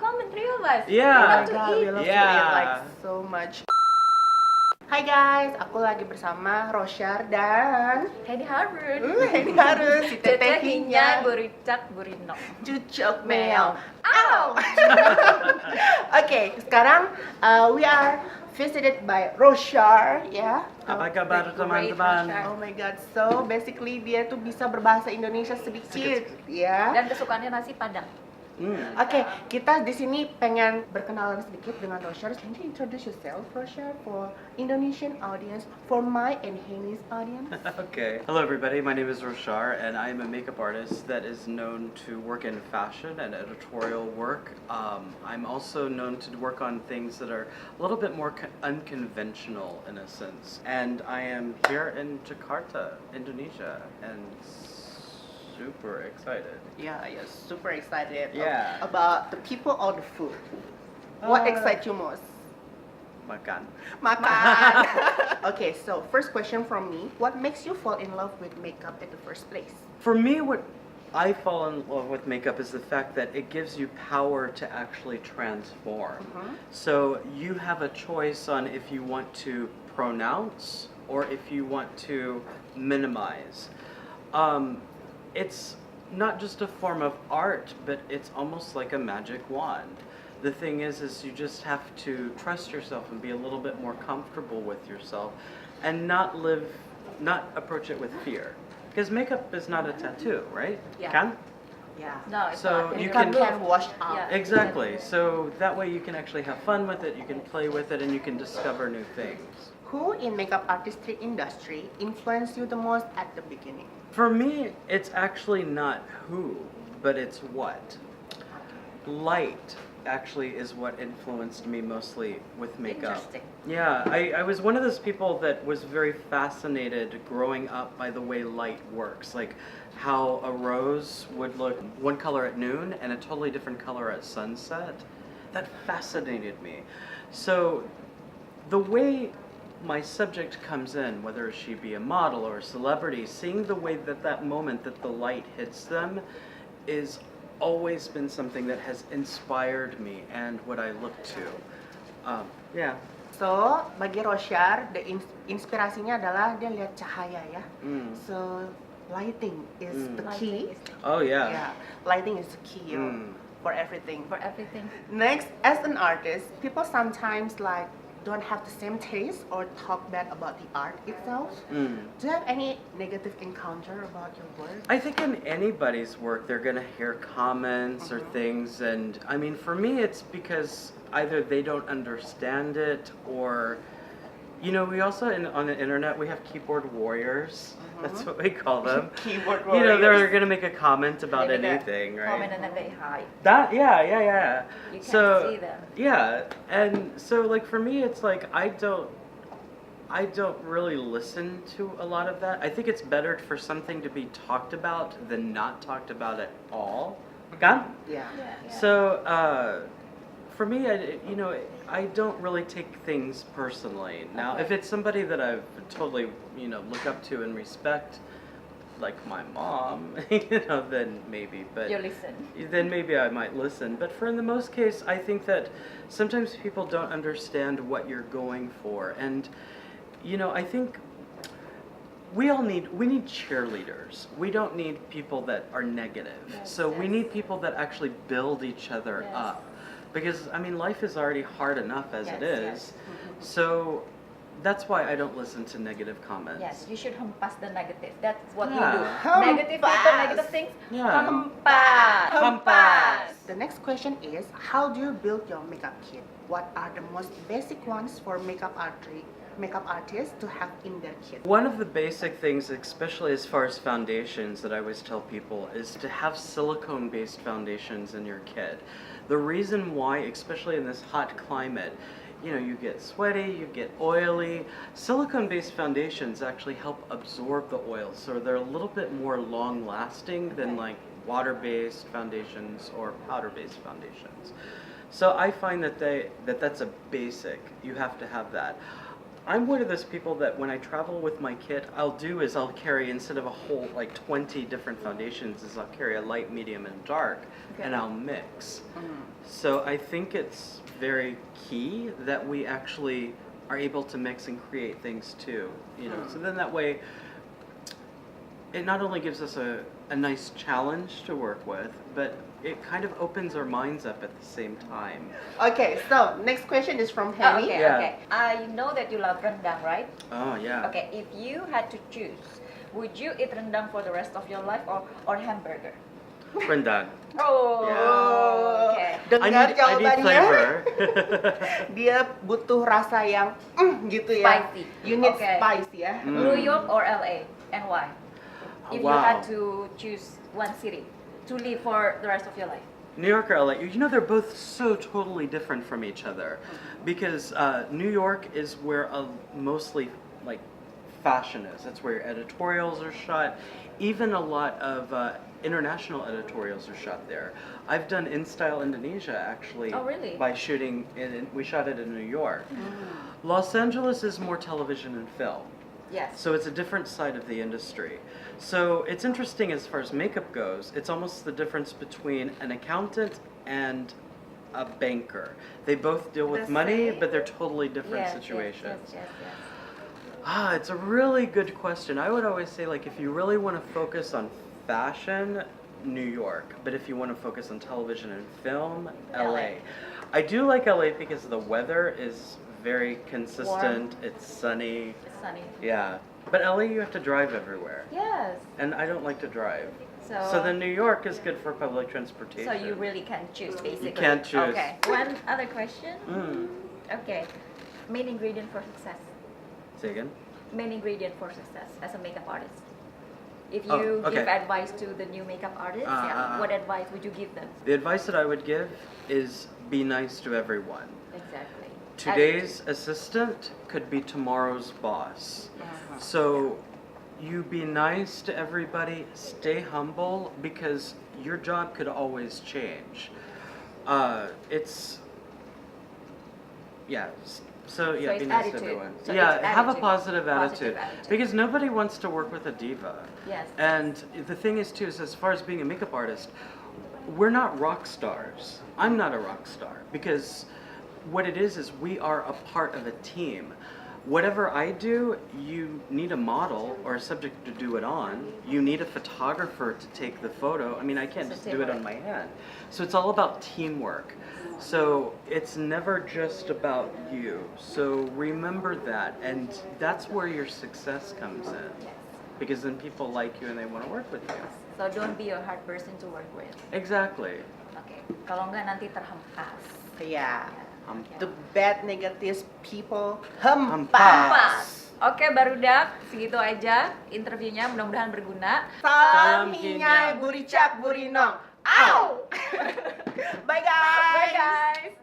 comment, 3 of us. Yeah. We Oh love my to God, eat. we love to Yeah. eat like so much. Hai guys, aku lagi bersama Roshar dan Heny Harun. Heny Harun, si Tetehinya tetehinya buricak burino. cucok meow. Ow! Oke, sekarang we are visited by Roshar, ya. Apa kabar Great, teman-teman? Roshar. Oh my god, so basically dia tuh bisa berbahasa Indonesia sedikit, ya. Dan kesukaannya nasi padang. Oke, kita di sini pengen berkenalan sedikit dengan Roshar. Can you introduce yourself, Roshar, for Indonesian audience, for my and Heny's audience? Okay. Hello everybody, my name is Roshar and I am a makeup artist that is known to work in fashion and editorial work. I'm also known to work on things that are a little bit more unconventional in a sense. And I am here in Jakarta, Indonesia, and super excited. Yeah, you're super excited Yeah. about the people or the food. What excites you most? Makan. Makan. Okay, so first question from me. What makes you fall in love with makeup in the first place? For me, what I fall in love with makeup is the fact that it gives you power to actually transform. So you have a choice on if you want to pronounce or if you want to minimize. It's not just a form of art, but it's almost like a magic wand. The thing is you just have to trust yourself and be a little bit more comfortable with yourself and not approach it with fear. Because makeup is not a tattoo, right? Yeah. Can? Yeah. No, it's So not. you Makeup can- can wash out. Yeah. Exactly. So that way you can actually have fun with it, you can play with it, and you can discover new things. Who in makeup artistry industry influenced you the most at the beginning? For me, it's actually not who, but it's what. Light actually is what influenced me mostly with makeup. Interesting. Yeah, I was one of those people that was very fascinated growing up by the way light works, like how a rose would look one color at noon and a totally different color at sunset. That fascinated me. So the way my subject comes in, whether she be a model or a celebrity, seeing the way that moment that the light hits them is always been something that has inspired me and what I look to. Yeah. So, bagi Roshar, the inspirasinya adalah dia lihat cahaya ya. So, lighting is the key. Oh yeah. Yeah, lighting is the key for everything. For everything. Next, as an artist, people sometimes like don't have the same taste or talk bad about the art itself. Do you have any negative encounter about your work? I think in anybody's work they're gonna hear comments or things, and I mean for me it's because either they don't understand it or, you know, we also on the internet we have keyboard warriors. That's what we call them. Keyboard You know, they're warriors. gonna make a comment about Maybe they're anything, right? Comment and then they hide. That yeah. You can't So see them. yeah, and so like for me, it's like I don't really listen to a lot of that. I think it's better for something to be talked about than not talked about at all. Kan? Yeah. So for me, I don't really take things personally. Now, if it's somebody that I've totally look up to and respect, like my mom, then maybe. But You listen. then maybe I might listen. But for in the most case, I think that sometimes people don't understand what you're going for. And, I think we need cheerleaders. We don't need people that are negative. Yes, so we yes. need people that actually build each other Yes. up. Because, I mean, life is already hard enough as it Yes, is. yes. So that's why I don't listen to negative comments. Yes, you should humpas the negative. That's what Yeah. you do. Humpas. Negative people, negative things. Yeah. Humpas. Humpas. The next question is, how do you build your makeup kit? What are the most basic ones for makeup artists to have in their kit? One of the basic things, especially as far as foundations, that I always tell people is to have silicone-based foundations in your kit. The reason why, especially in this hot climate, you get sweaty, you get oily. Silicone-based foundations actually help absorb the oil, so they're a little bit more long-lasting than like water-based foundations or powder-based foundations. So I find that that's a basic. You have to have that. I'm one of those people that when I travel with my kit, I'll carry, instead of a whole like 20 different foundations, I'll carry a light, medium, and dark, Okay. and I'll mix. So I think it's very key that we actually are able to mix and create things too. So then that way, it not only gives us a nice challenge to work with, but it kind of opens our minds up at the same time. Okay, so next question is from Oh, Heny. okay, Yeah. okay. I know that you love rendang, right? Oh yeah. Okay, if you had to choose, would you eat rendang for the rest of your life or hamburger? Rendang. Oh, Oh, okay. I dengar need jawabannya, flavor. dia butuh rasa yang gitu ya. Spicy. You need Okay. spice ya. New York or LA, and why? If you Wow. had to choose one city to live for the rest of your life. New York or LA, they're both so totally different from each other, because New York is where mostly like fashion is. That's where your editorials are shot. Even a lot of international editorials are shot there. I've done InStyle Indonesia actually. Oh, really? By shooting we shot it in New York. Los Angeles is more television and film. Yes. So it's a different side of the industry. So it's interesting as far as makeup goes. It's almost the difference between an accountant and a banker. They both deal with The money, same? but they're totally different Yes, situations. Yes. It's a really good question. I would always say, like, if you really want to focus on fashion, New York. But if you want to focus on television and film, LA. I do like LA because the weather is very consistent. Warm. It's sunny. It's sunny. Yeah. But LA, you have to drive everywhere. Yes. And I don't like to drive. So then New York is good for public transportation. So you really can choose, basically. You can't choose. Okay. One other question. Mm. Okay. Main ingredient for success. Say again? Main ingredient for success as a makeup artist. If Oh, you okay. give advice to the new makeup artists, what advice would you give them? The advice that I would give is be nice to everyone. Exactly. Today's assistant could be tomorrow's boss. So you be nice to everybody, stay humble, because your job could always change. So it's be nice to attitude. everyone. So Yeah, it's have a attitude. positive Positive attitude. attitude. Because nobody wants to work with a diva. Yes. And the thing is too, is as far as being a makeup artist, we're not rock stars. I'm not a rock star, because what it is we are a part of a team. Whatever I do, you need a model or a subject to do it on. You need a photographer to take the photo. I mean, I can't just do it on my hand. So it's all about teamwork. So it's never just about you. So remember that, and that's where your success comes in. Yes. Because then people like you and they want to work with you. So don't be a hard person to work with. Exactly. Okay. Kalau nggak nanti terhempas. Yeah. Hampa. The bad negative people Hempas. hempas. Oke, Barudak, segitu aja interviewnya. Mudah-mudahan berguna. Salam Salam hinyai hinyai. buricak burinong. Ow! Bye guys. Bye guys.